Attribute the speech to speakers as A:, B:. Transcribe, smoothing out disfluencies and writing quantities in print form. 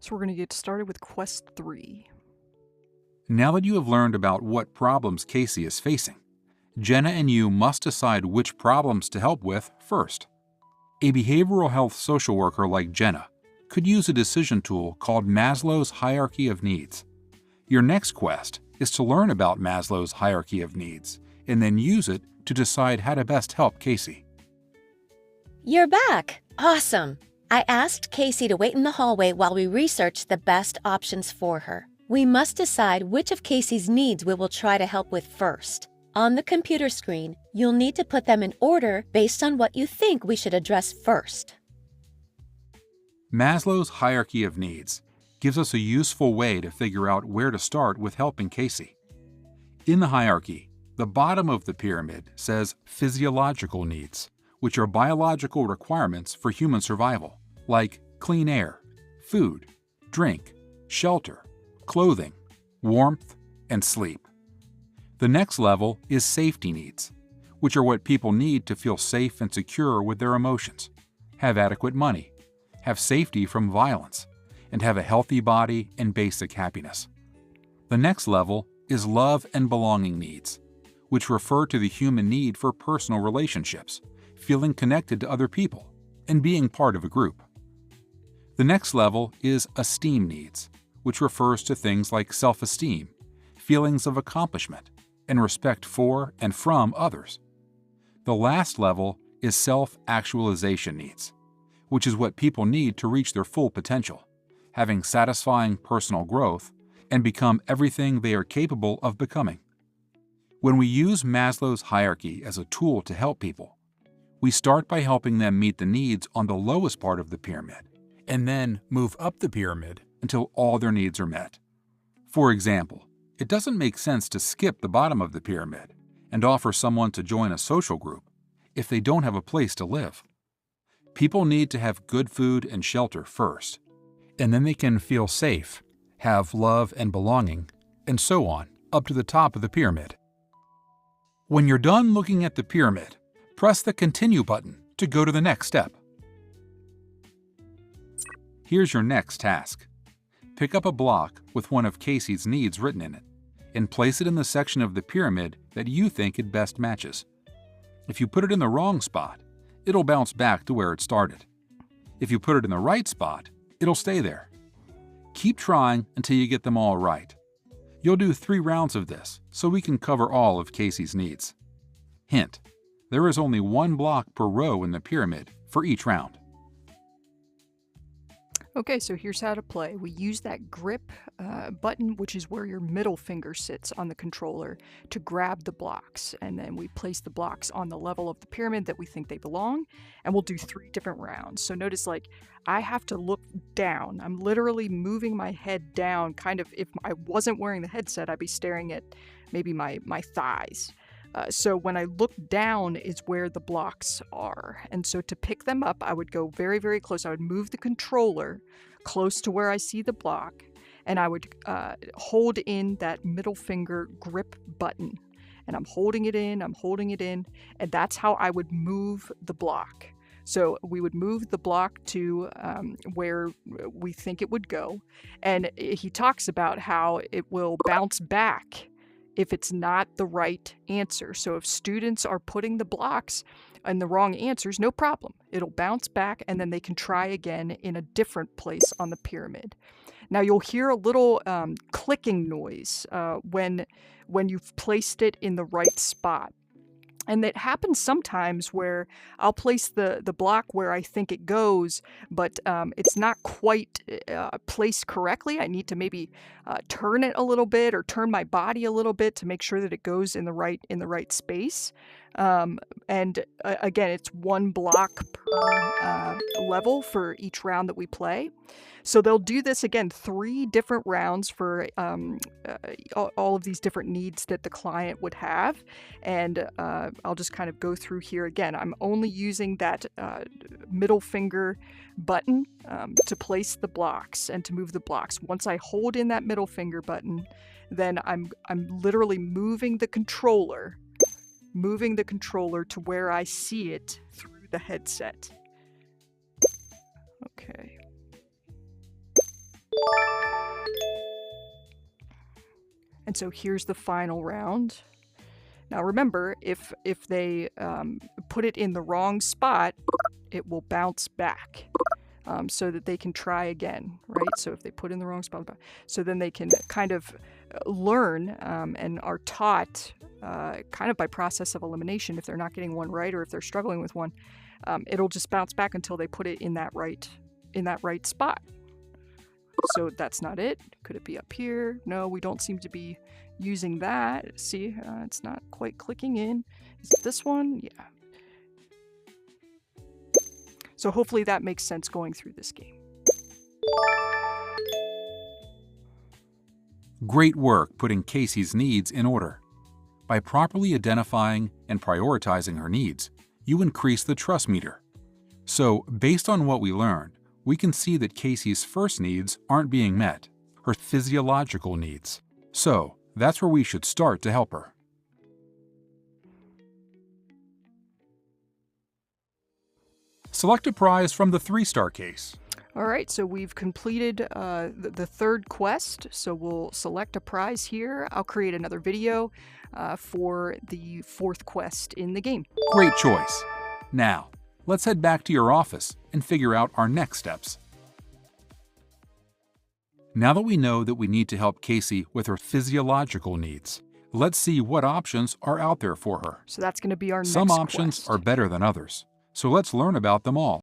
A: So we're going to get started with quest 3.
B: Now that you have learned about what problems Casey is facing, Jenna and you must decide which problems to help with first. A behavioral health social worker like Jenna could use a decision tool called Maslow's Hierarchy of Needs. Your next quest is to learn about Maslow's Hierarchy of Needs and then use it to decide how to best help Casey.
C: You're back! Awesome! I asked Casey to wait in the hallway while we researched the best options for her. We must decide which of Casey's needs we will try to help with first. On the computer screen, you'll need to put them in order based on what you think we should address first.
B: Maslow's Hierarchy of Needs gives us a useful way to figure out where to start with helping Casey. In the hierarchy, the bottom of the pyramid says physiological needs, which are biological requirements for human survival, like clean air, food, drink, shelter, clothing, warmth, and sleep. The next level is safety needs, which are what people need to feel safe and secure with their emotions, have adequate money, have safety from violence, and have a healthy body and basic happiness. The next level is love and belonging needs, which refer to the human need for personal relationships, feeling connected to other people, and being part of a group. The next level is esteem needs, which refers to things like self-esteem, feelings of accomplishment, and respect for and from others. The last level is self-actualization needs, which is what people need to reach their full potential, having satisfying personal growth, and become everything they are capable of becoming. When we use Maslow's hierarchy as a tool to help people, we start by helping them meet the needs on the lowest part of the pyramid, and then move up the pyramid until all their needs are met. For example, it doesn't make sense to skip the bottom of the pyramid and offer someone to join a social group if they don't have a place to live. People need to have good food and shelter first, and then they can feel safe, have love and belonging, and so on, up to the top of the pyramid. When you're done looking at the pyramid, press the Continue button to go to the next step. Here's your next task. Pick up a block with one of Casey's needs written in it, and place it in the section of the pyramid that you think it best matches. If you put it in the wrong spot, it'll bounce back to where it started. If you put it in the right spot, it'll stay there. Keep trying until you get them all right. You'll do 3 rounds of this, so we can cover all of Casey's needs. Hint: there is only 1 block per row in the pyramid for each round.
A: Okay, so here's how to play. We use that grip button, which is where your middle finger sits on the controller, to grab the blocks. And then we place the blocks on the level of the pyramid that we think they belong, and we'll do 3 different rounds. So notice, like, I have to look down. I'm literally moving my head down, kind of, if I wasn't wearing the headset, I'd be staring at maybe my thighs. So when I look down is where the blocks are. And so to pick them up, I would go very, very close. I would move the controller close to where I see the block, and I would hold in that middle finger grip button. And I'm holding it in, and that's how I would move the block. So we would move the block to where we think it would go. And he talks about how it will bounce back if it's not the right answer. So if students are putting the blocks and the wrong answers, no problem. It'll bounce back, and then they can try again in a different place on the pyramid. Now you'll hear a little clicking noise when you've placed it in the right spot. And it happens sometimes where I'll place the block where I think it goes, but it's not quite placed correctly. I need to maybe turn it a little bit or turn my body a little bit to make sure that it goes in the right space. Again, it's 1 block per level for each round that we play. So they'll do this again 3 different rounds for all of these different needs that the client would have. And I'll just kind of go through here again. I'm only using that middle finger button to place the blocks and to move the blocks. Once I hold in that middle finger button, then I'm literally moving the controller to where I see it through the headset. Okay. And so here's the final round. Now remember, if they put it in the wrong spot, it will bounce back so that they can try again, right? So if they put in the wrong spot, so then they can kind of learn and are taught kind of by process of elimination. If they're not getting one right or if they're struggling with one, it'll just bounce back until they put it in that right spot. So that's not it. Could it be up here? No, we don't seem to be using that. See, it's not quite clicking in. Is it this one? Yeah. So hopefully that makes sense going through this game.
B: Great work putting Casey's needs in order. By properly identifying and prioritizing her needs, you increase the trust meter. So, based on what we learned, we can see that Casey's first needs aren't being met, her physiological needs. So, that's where we should start to help her. Select a prize from the 3-star case.
A: All right, so we've completed the third quest, so we'll select a prize here. I'll create another video for the 4th quest in the game.
B: Great choice. Now, let's head back to your office and figure out our next steps. Now that we know that we need to help Casey with her physiological needs, let's see what options are out there for her.
A: So that's going to be our next
B: Some options
A: quest.
B: are better than others, so let's learn about them all.